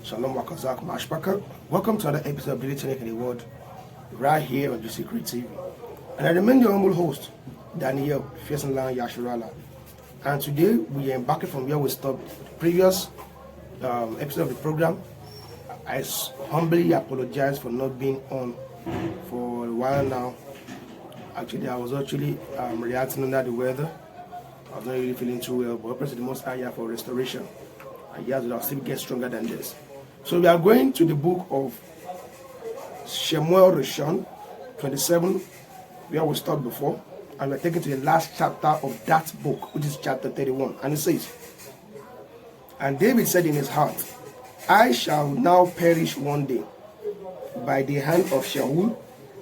Shalom, Wakazak, Mashpaka. Welcome to another episode of Daily Tonic in the World, right here on the Secret TV. And I remain your humble host, Daniel Fiercenland Yashurala. And today we are embarking from where we stopped the previous episode of the program. I humbly apologize for not being on for a while now. Actually, I was reacting under the weather. I was not really feeling too well, but I prayed to the Most High for restoration. And yes, I'll still get stronger than this. So we are going to the book of Shemu'el Ri'shon 27, where we stopped before, and we're taken to the last chapter of that book, which is chapter 31. And it says, "And David said in his heart, I shall now perish one day by the hand of Shaul.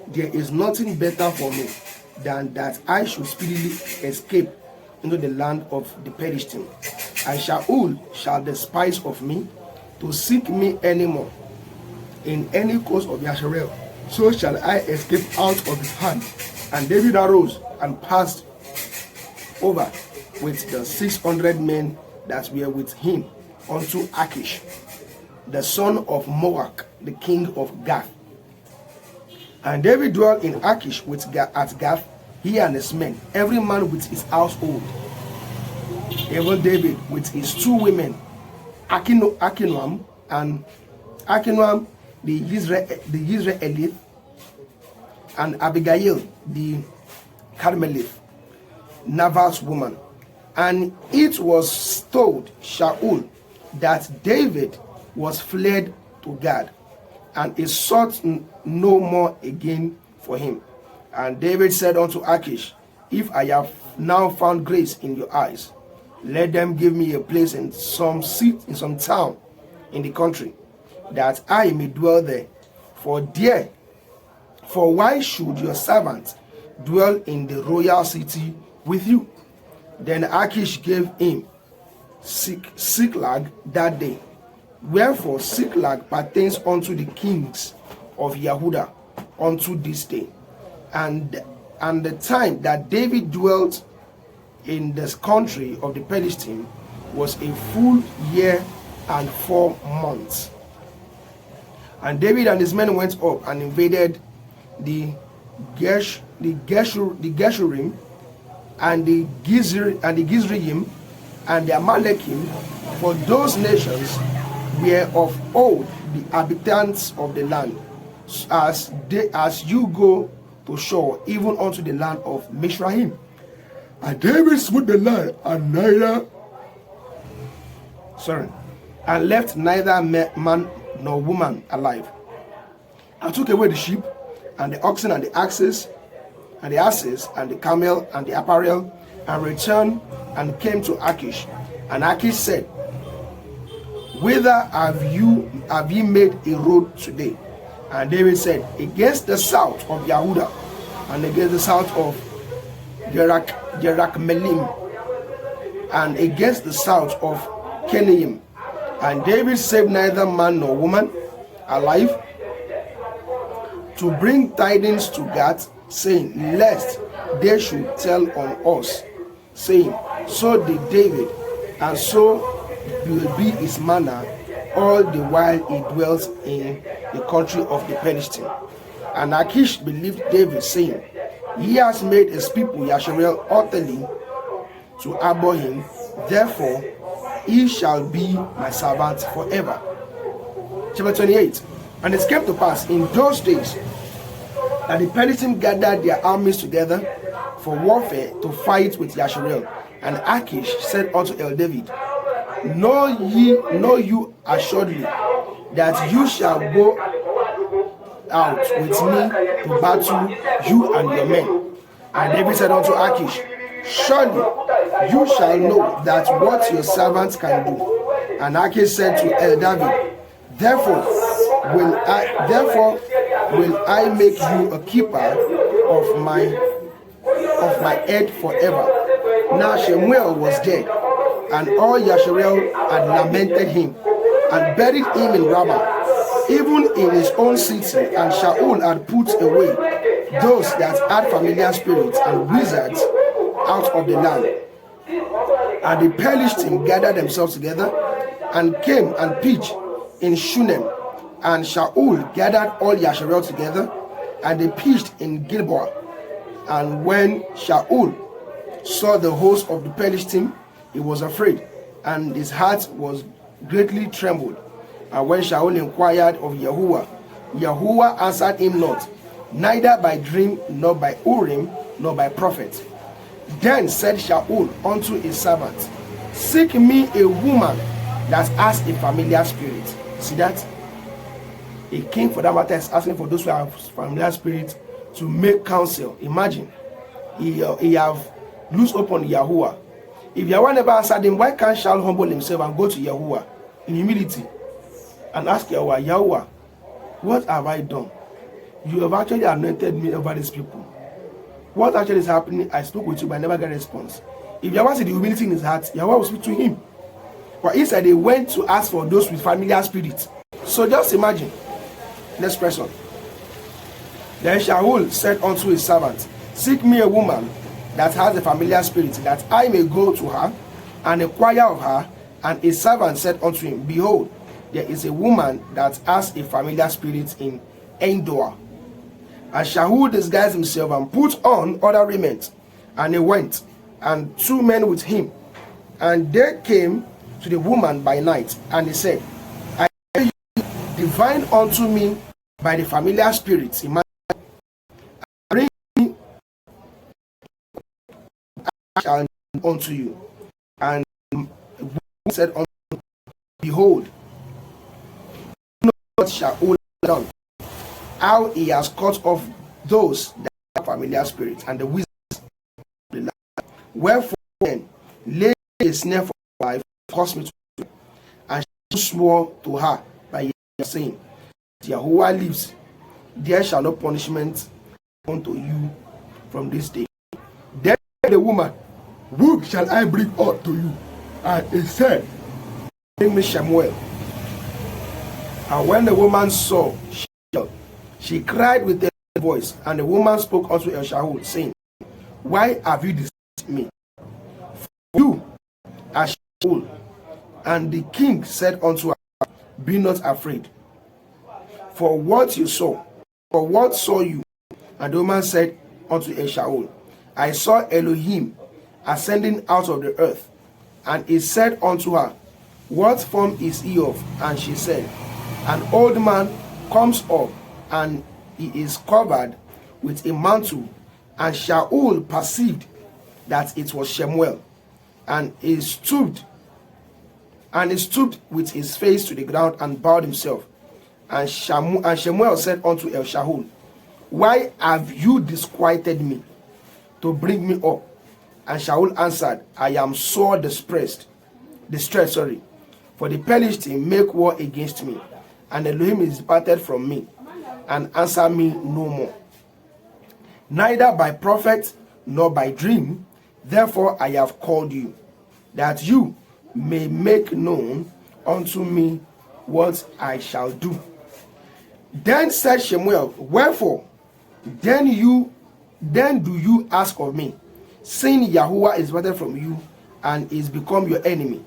There is nothing better for me than that I should speedily escape into the land of the Philistines. And Shaul shall despise of me to seek me any more in any coast of Yasharel. So shall I escape out of his hand." And David arose and passed over with the 600 men that were with him unto Achish, the son of Moach, the king of Gath. And David dwelt in Achish at Gath, he and his men, every man with his household. Even David with his two women, Achinoam the Israelite, and Abigail the Carmelite, Nabal's woman. And it was told Shaul that David was fled to Gad, and he sought no more again for him. And David said unto Achish, If I have now found grace in your eyes, let them give me a place in some seat, in some town in the country, that I may dwell there. For why should your servant dwell in the royal city with you? Then Achish gave him Siklag that day. Wherefore Siklag pertains unto the kings of Yehuda unto this day. And the time that David dwelt in this country of the Philistines was a full year and 4 months. And David and his men went up and invaded the Geshurim and the Gizreim and the Amalekim, for those nations were of old the inhabitants of the land, as you go to shore, even unto the land of Mishraim. And David smote the land and left neither man nor woman alive, and took away the sheep and the oxen and the asses and the camel and the apparel, and returned and came to Achish. And Achish said, Whither have ye made a road today? And David said, Against the south of Yehuda, and against the south of Jerakmelim, and against the south of Kenaim. And David saved neither man nor woman alive, to bring tidings to Gath, saying, Lest they should tell on us, saying, So did David, and so will be his manner all the while he dwells in the country of the Philistines. And Achish believed David, saying, He has made his people Yasharel utterly to abhor him, therefore he shall be my servant forever. Chapter 28. And it came to pass in those days that the Philistines gathered their armies together for warfare to fight with Yasharel. And Achish said unto David, Know you assuredly that you shall go out with me to battle, you and your men. And David said unto Achish, Surely you shall know that what your servants can do. And Achish said to David, Therefore will I make you a keeper of my head forever. Now Shemuel was dead, and all Yasharel had lamented him, and buried him in Ramah, even in his own city. And Shaul had put away those that had familiar spirits and wizards out of the land. And the Philistines gathered themselves together, and came and pitched in Shunem. And Shaul gathered all Yasharel together, and they pitched in Gilboa. And when Shaul saw the host of the Philistines, he was afraid, and his heart was greatly trembled. And when Shaul inquired of Yahuwah, Yahuwah answered him not, neither by dream, nor by Urim, nor by prophet. Then said Shaul unto his servant, seek me a woman that has a familiar spirit. See that? A king, for that matter, is asking for those who have familiar spirits to make counsel. Imagine, he have loose upon Yahuwah. If Yahuwah never answered him, why can't Shaul humble himself and go to Yahuwah in humility and ask Yahuwah, Yahuwah, what have I done? You have actually anointed me over these people. What actually is happening? I spoke with you, but I never got a response. If Yahuwah said the humility in his heart, Yahuwah will speak to him. But instead, they went to ask for those with familiar spirits. So just imagine. Next person. Then Shaul said unto his servant, seek me a woman that has a familiar spirit, that I may go to her and inquire of her. And his servant said unto him, behold, there is a woman that has a familiar spirit in Endor. And Shaul disguised himself and put on other raiment, and he went, and 2 men with him. And they came to the woman by night, and he said, I hear you divine unto me by the familiar spirits. Bring me unto you. And said unto him, behold, what Shaul done, how he has cut off those that have familiar spirits and the wizards of the land. Wherefore then lay a snare for my life, cause me to do. And she swore to her by saying, Yahuwah lives, there shall no punishment unto you from this day. Then the woman, who shall I bring out to you? And he said, bring me Shemuel. And when the woman saw Shemuel, she cried with a voice, and the woman spoke unto El Shaul, saying, why have you deceived me? For you are Shaul. And the king said unto her, be not afraid. For what saw you? And the woman said unto El Shaul, I saw Elohim ascending out of the earth. And he said unto her, what form is he of? And she said, an old man comes up, and he is covered with a mantle. And Shaul perceived that it was Shemuel, and he stooped with his face to the ground and bowed himself. And Shemuel said unto El Shaul, why have you disquieted me to bring me up? And Shaul answered, I am sore distressed, for the Philistines make war against me, and Elohim is departed from me, and answer me no more, neither by prophet nor by dream. Therefore I have called you, that you may make known unto me what I shall do. Then said Shemuel, wherefore then do you ask of me, seeing Yahuwah is better from you, and is become your enemy?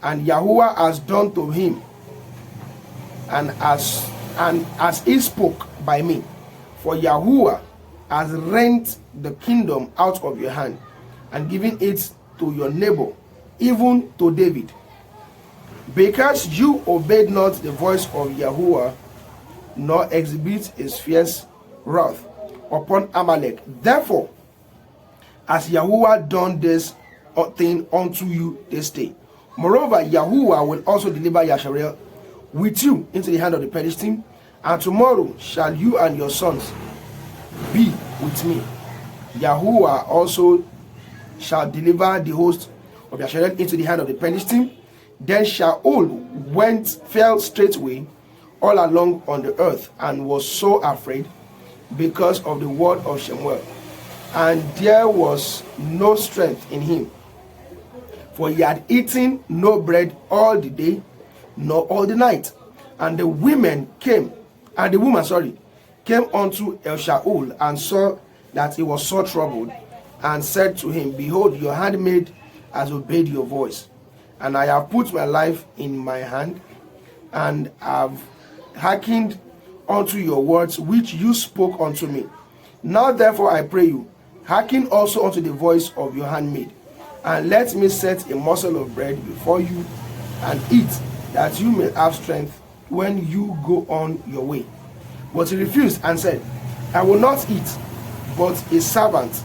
And Yahuwah has done to him, and as he spoke by me. For Yahuwah has rent the kingdom out of your hand, and given it to your neighbor, even to David, because you obeyed not the voice of Yahuwah, nor exhibit his fierce wrath upon Amalek. Therefore, as Yahuwah done this thing unto you this day, moreover, Yahuwah will also deliver Yasharel with you into the hand of the Philistines, and tomorrow shall you and your sons be with me. Yahuwah also shall deliver the host of Yasharel into the hand of the Philistines. Then Shaul fell straightway all along on the earth, and was so afraid because of the word of Shemuel. And there was no strength in him, for he had eaten no bread all the day, nor all the night. And the woman came unto Shaul, and saw that he was so troubled, and said to him, Behold, your handmaid has obeyed your voice, and I have put my life in my hand, and have hearkened unto your words which you spoke unto me. Now therefore I pray you, hearken also unto the voice of your handmaid, and let me set a morsel of bread before you, and eat, that you may have strength when you go on your way. But he refused and said, I will not eat. But a servant,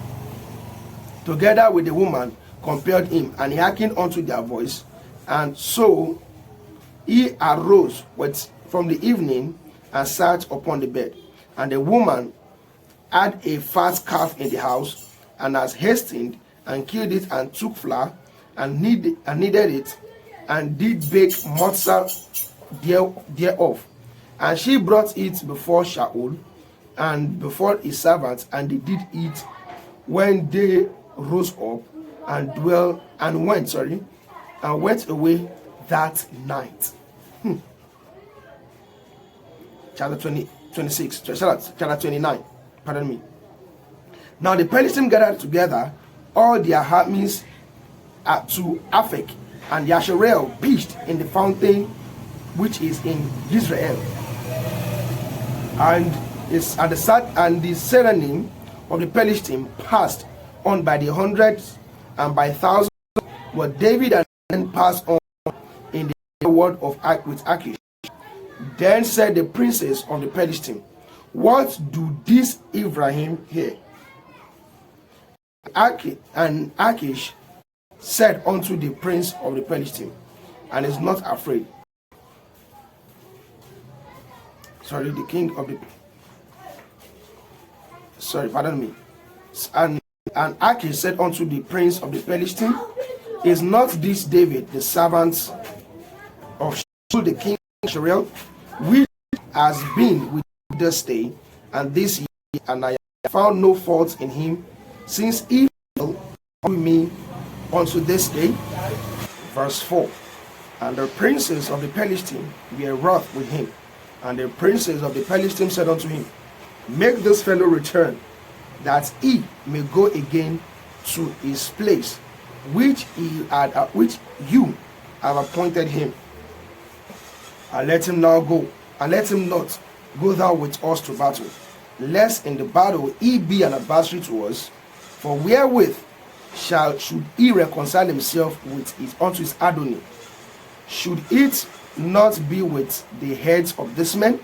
together with the woman, compelled him, and he hearkened unto their voice. And so he arose from the evening and sat upon the bed. And the woman had a fat calf in the house, and has hastened and killed it, and took flour and kneaded it, and did bake matzah thereof. And she brought it before Shaul and before his servants, and they did eat when they rose up and went away that night. Chapter 29. Pardon me. Now the Philistines gathered together all their armies to Aphek, and Yasharel pitched in the fountain which is in Israel. And the surname of the Philistines passed on by the hundreds and by thousands, but David and men passed on in the word of with Achish. Then said the princes of the Philistines, What do these Ephraim hear? And Achish said unto the prince of the Philistines, and is not afraid. The king of the... pardon me. And Achish said unto the prince of the Philistines, Is not this David, the servant of Shaul the king of Israel, which has been with this day and this year, and I have found no fault in him, since he fell on me unto this day? Verse 4. And the princes of the Philistines were wroth with him, and the princes of the Philistines said unto him, Make this fellow return, that he may go again to his place, which you have appointed him. And let him now go, and let him not go thou with us to battle, lest in the battle he be an adversary to us. For wherewith should he reconcile himself unto his Adonai? Should it not be with the heads of this men?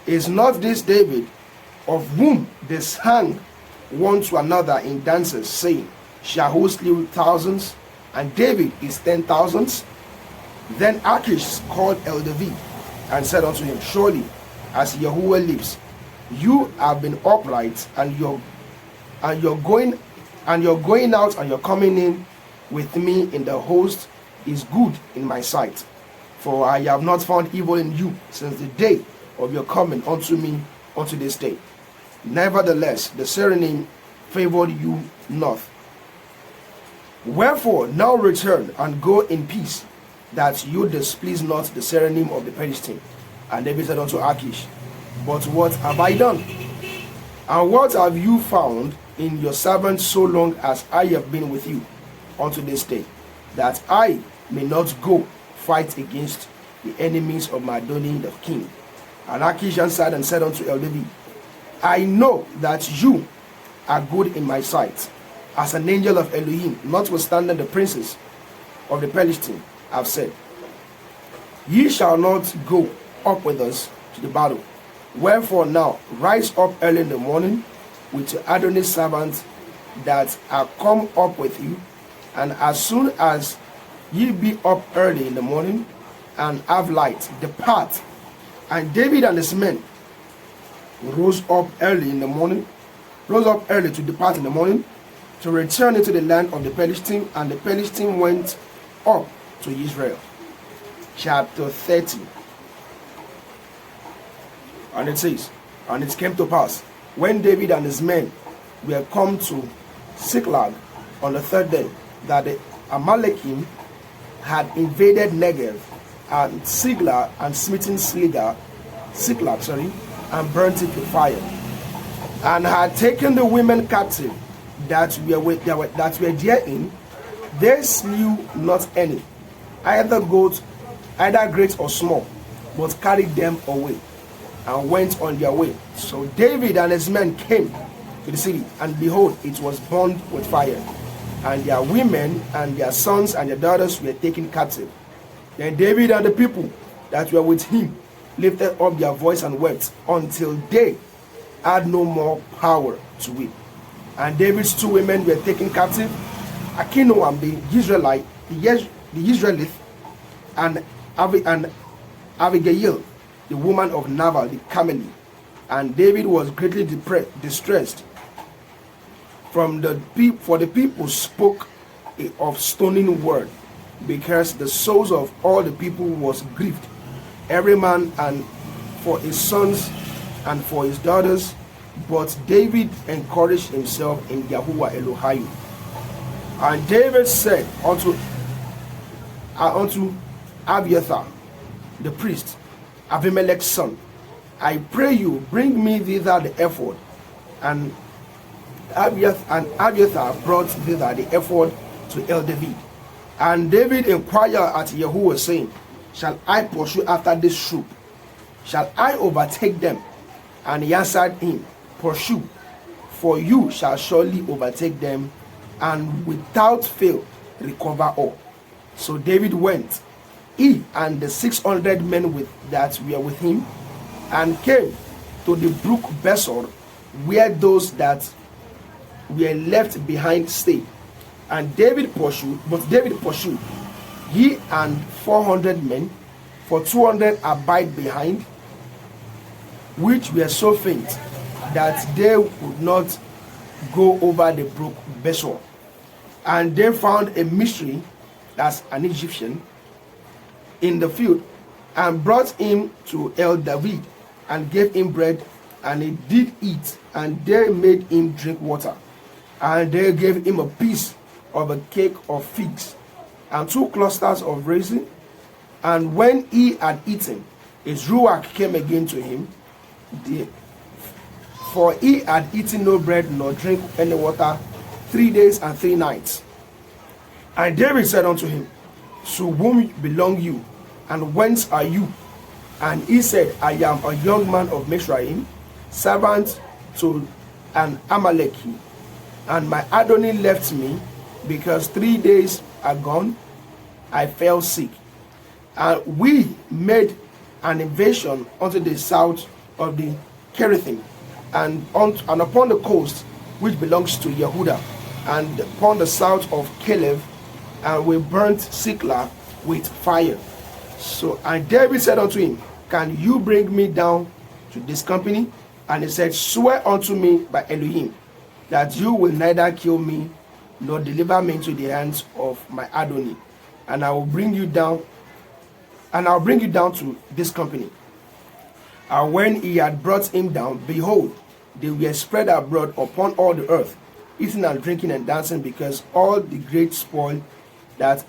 Is not this David, of whom they sang one to another in dances, saying, Shaul slew thousands, and David is 10,000s? Then Achish called Eldavid, and said unto him, Surely, as Yahuwah lives, you have been upright, and you're going out and you're coming in with me in the host is good in my sight. For I have not found evil in you since the day of your coming unto me unto this day. Nevertheless, the surname favored you not. Wherefore now return and go in peace, that you displease not the surname of the Philistine. And David said unto Achish, But what have I done? And what have you found in your servant so long as I have been with you unto this day, that I may not go fight against the enemies of my Adonai the king? And Achish answered and said unto Eldavid, I know that you are good in my sight, as an angel of Elohim, notwithstanding the princes of the Philistines have said, Ye shall not go up with us to the battle. Wherefore now rise up early in the morning with your Adonai's servants that are come up with you, and as soon as ye be up early in the morning and have light, depart. And David and his men rose up early to depart in the morning, to return into the land of the Philistines, and the Philistines went up to Israel. Chapter 30. And it says, and it came to pass, when David and his men were come to Ziklag on the third day, that the Amalekim had invaded Negev and Ziklag and smitten Ziklag, and burnt it with fire, and had taken the women captive that were therein. They slew not any, either great or small, but carried them away, and went on their way. So David and his men came to the city, and behold, it was burned with fire, and their women and their sons and their daughters were taken captive. Then David and the people that were with him lifted up their voice and wept until they had no more power to weep. And David's two women were taken captive, Ahinoam the Israelite, and Abigail, the woman of Nabal the Carmelite. And David was greatly distressed for the people spoke of stoning word, because the souls of all the people was grieved, every man and for his sons and for his daughters. But David encouraged himself in Yahuwah Elohim. And David said unto Abiathar the priest, Abimelech's son, I pray you, bring me thither the ephod. And Abiathar brought thither the ephod to El David. And David inquired at Yahuwah, saying, shall I pursue after this troop? Shall I overtake them? And he answered him, pursue, for you shall surely overtake them, and without fail recover all. So David went, he and the 600 men that were with him, and came to the brook Besor, where those that were left behind stayed. And David pursued, he and 400 men, for 200 abide behind, which were so faint that they would not go over the brook Besor. And they found a mystery, that's an Egyptian, in the field, and brought him to El David, and gave him bread, and he did eat, and they made him drink water. And they gave him a piece of a cake of figs, and 2 clusters of raisin. And when he had eaten, his ruach came again to him, for he had eaten no bread nor drink any water 3 days and 3 nights. And David said unto him, to whom belong you, and whence are you? And he said, I am a young man of Mizraim, servant to an Amaleki, and my Adonai left me, because 3 days agone I fell sick. And we made an invasion unto the south of the Kerithim, and upon the coast which belongs to Yehuda, and upon the south of Caleb, and we burnt Ziklag with fire. So, and David said unto him, can you bring me down to this company? And he said, swear unto me by Elohim, that you will neither kill me nor deliver me into the hands of my Adonai, and I will bring you down, to this company. And when he had brought him down, behold, they were spread abroad upon all the earth, eating and drinking and dancing, because all the great spoil that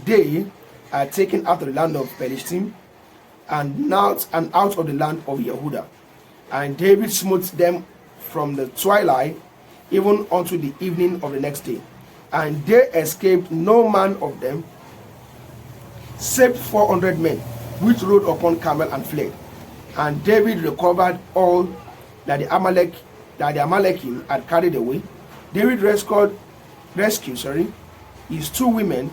they had taken out of the land of Palestine, and out of the land of Yehuda. And David smote them from the twilight even unto the evening of the next day. And there escaped no man of them, save 400 men, which rode upon camel and fled. And David recovered all that the Amalekim had carried away. David rescued his 2 women,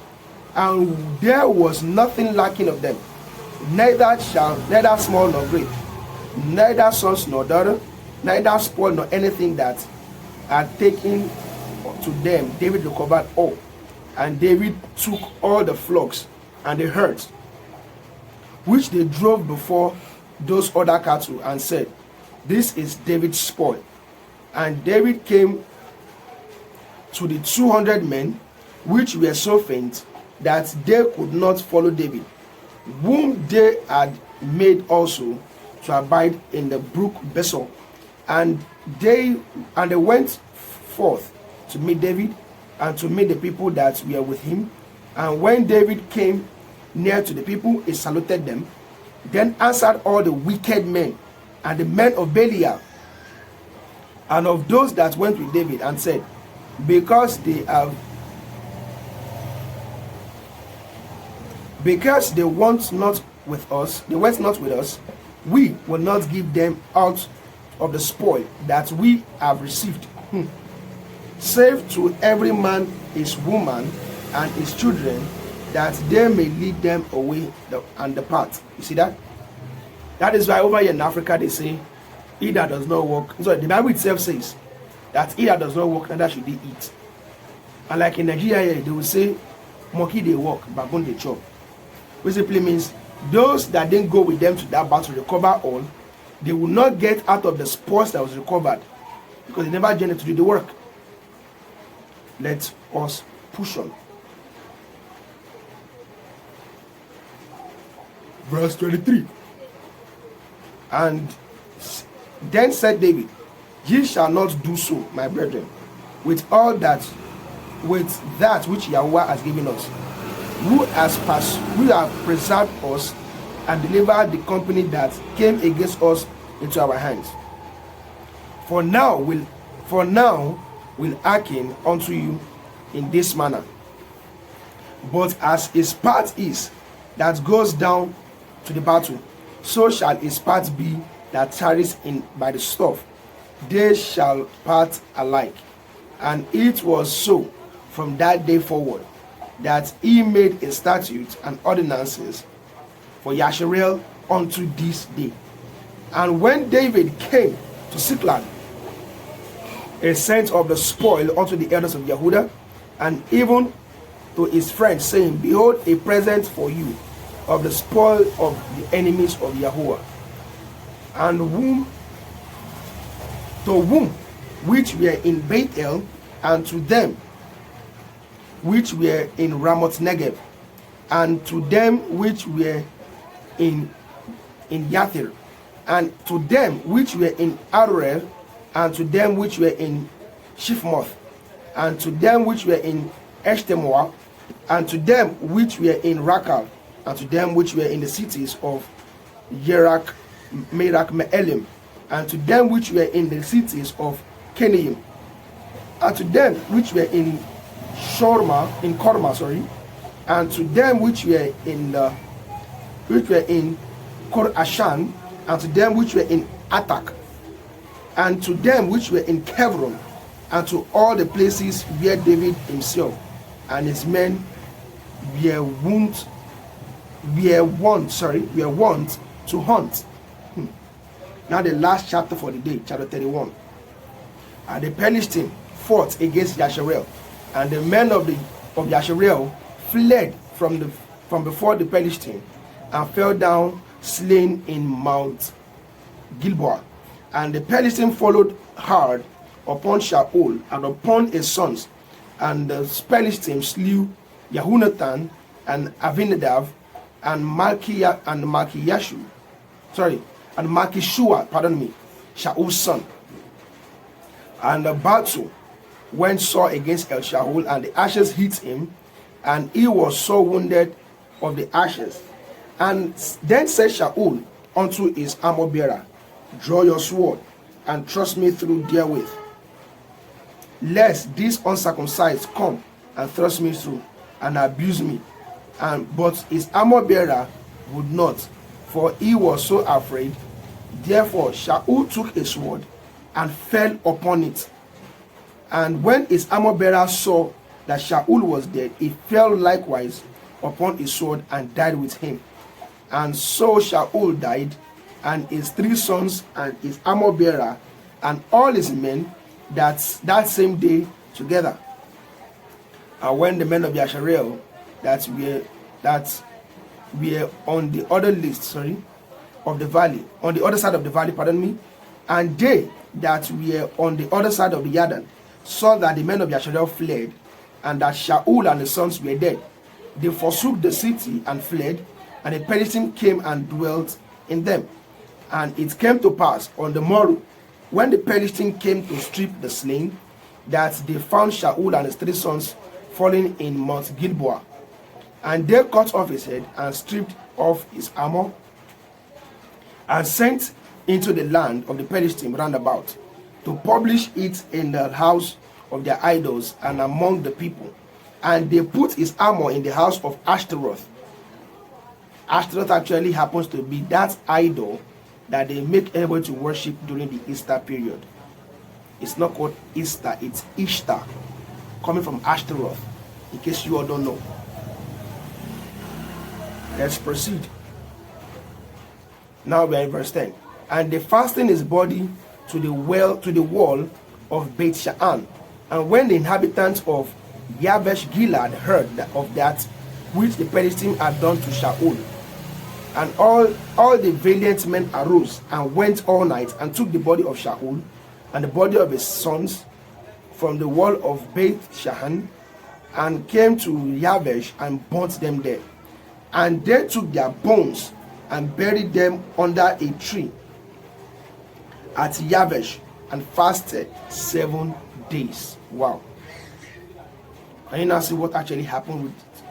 and there was nothing lacking of them, neither small nor great, neither sons nor daughter, neither spoil nor anything that had taken to them. David recovered all. And David took all the flocks and the herds which they drove before those other cattle, and said, this is David's spoil. And David came to the 200 men which were so faint that they could not follow David, whom they had made also to abide in the brook Besor. And they went forth to meet David and to meet the people that were with him. And when David came near to the people, he saluted them. Then answered all the wicked men and the men of Belial and of those that went with David, and said, because they went not with us, we will not give them out of the spoil that we have received. Save to every man his woman and his children, that they may lead them away and depart. You see that? That is why over here in Africa they say, he that does not work. So the Bible itself says that he that does not work, neither should he eat. And like in Nigeria, they will say, monkey they walk, baboon they chop. Which simply means those that didn't go with them to that battle to recover all, they will not get out of the spoils that was recovered, because they never journeyed to do the work. Let us push on. Verse 23. And then said David, ye shall not do so, my brethren, with that which Yahweh has given us, who has preserved us and delivered the company that came against us into our hands. For now will hearken unto you in this manner. But as his part is that goes down to the battle, so shall his part be that tarries in by the stuff. They shall part alike. And it was so from that day forward, that he made a statute and ordinances for Yasharel unto this day. And when David came to Siklag, he sent of the spoil unto the elders of Yehudah, and even to his friends, saying, behold, a present for you of the spoil of the enemies of Yahuwah, and to whom which were in Bethel, and to them which were in Ramoth Negev, and to them which were in Yathir, and to them which were in Aroer, and to them which were in Shifmoth, and to them which were in Eshtemoa, and to them which were in Rakal, and to them which were in the cities of Yerak, Merak, Me'elim, and to them which were in the cities of Kenaim, and to them which were in Korma, and to them which were in Kor Ashan, and to them which were in Atak, and to them which were in Kevron, and to all the places where David himself and his men were wont to hunt. Now the last chapter for the day, chapter 31. And the Philistine fought against Yasharel, and the men of Yasharel fled from before the Philistine, and fell down slain in Mount Gilboa. And the Philistine followed hard upon Shaul and upon his sons, and the Philistine slew Yehunathan and Avinadav and Malchishua, Shaul's son. And the battle went sore against El Shaul, and the ashes hit him, and he was so wounded of the ashes. And then said Shaul unto his armor bearer, draw your sword, and thrust me through therewith, lest this uncircumcised come and thrust me through, and abuse me. But his armor bearer would not, for he was so afraid. Therefore Shaul took a sword and fell upon it. And when his armor bearer saw that Shaul was dead, he fell likewise upon his sword and died with him. And so Shaul died, and his 3 sons, and his armor bearer, and all his men, that same day together. And when the men of Yasharel that were on the other list, of the valley, on the other side of the valley, and they that were on the other side of the Yarden, saw that the men of Yasharel fled, and that Shaul and his sons were dead, they forsook the city and fled, and the Philistines came and dwelt in them. And it came to pass on the morrow, when the Philistines came to strip the slain, that they found Shaul and his 3 sons fallen in Mount Gilboa. And they cut off his head and stripped off his armor, and sent into the land of the Philistines round about, to publish it in the house of their idols and among the people. And they put his armor in the house of Ashtaroth. Ashtaroth actually happens to be that idol that they make everybody to worship during the Easter period. It's not called Easter, it's Ishtar, coming from Ashtaroth, in case you all don't know. Let's proceed. Now we are in verse 10. And they fastened his body to the wall of Beit Sha'an. And when the inhabitants of Yabesh Gilead heard of that which the Philistines had done to Shaul, and all the valiant men arose and went all night and took the body of Shaul and the body of his sons from the wall of Beit Sha'an, and came to Yabesh and burnt them there. And they took their bones and buried them under a tree at Yabesh, and fasted 7 days. Wow. Can you now see what actually happened with it?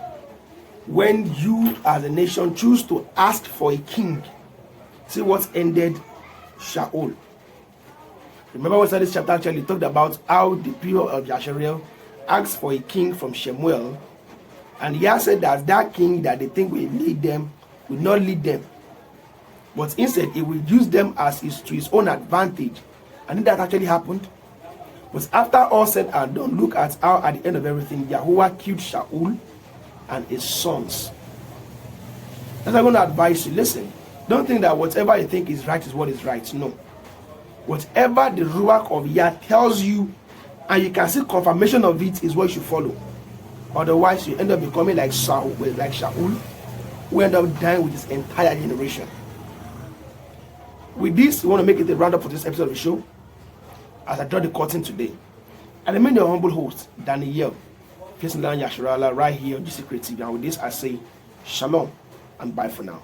When you as a nation choose to ask for a king, see what ended Shaul. Remember what this chapter actually talked about how the people of Yasharel asked for a king from Shemuel, and he has said that that king that they think will lead them will not lead them, but instead he will use them as to his own advantage. And that actually happened. But after all said and done, look at how at the end of everything Yahuwah killed Shaul and his sons. That's what I'm going to advise you. Listen, don't think that whatever you think is right is what is right. No. Whatever the Ruach of Yah tells you, and you can see confirmation of it, is what you should follow. Otherwise, you end up becoming like Shaul, who end up dying with his entire generation. With this, we want to make it a roundup for this episode of the show, as I draw the curtain today. And I remain your humble host, Daniel, Yasharala, right here on GC Creative. And with this, I say shalom and bye for now.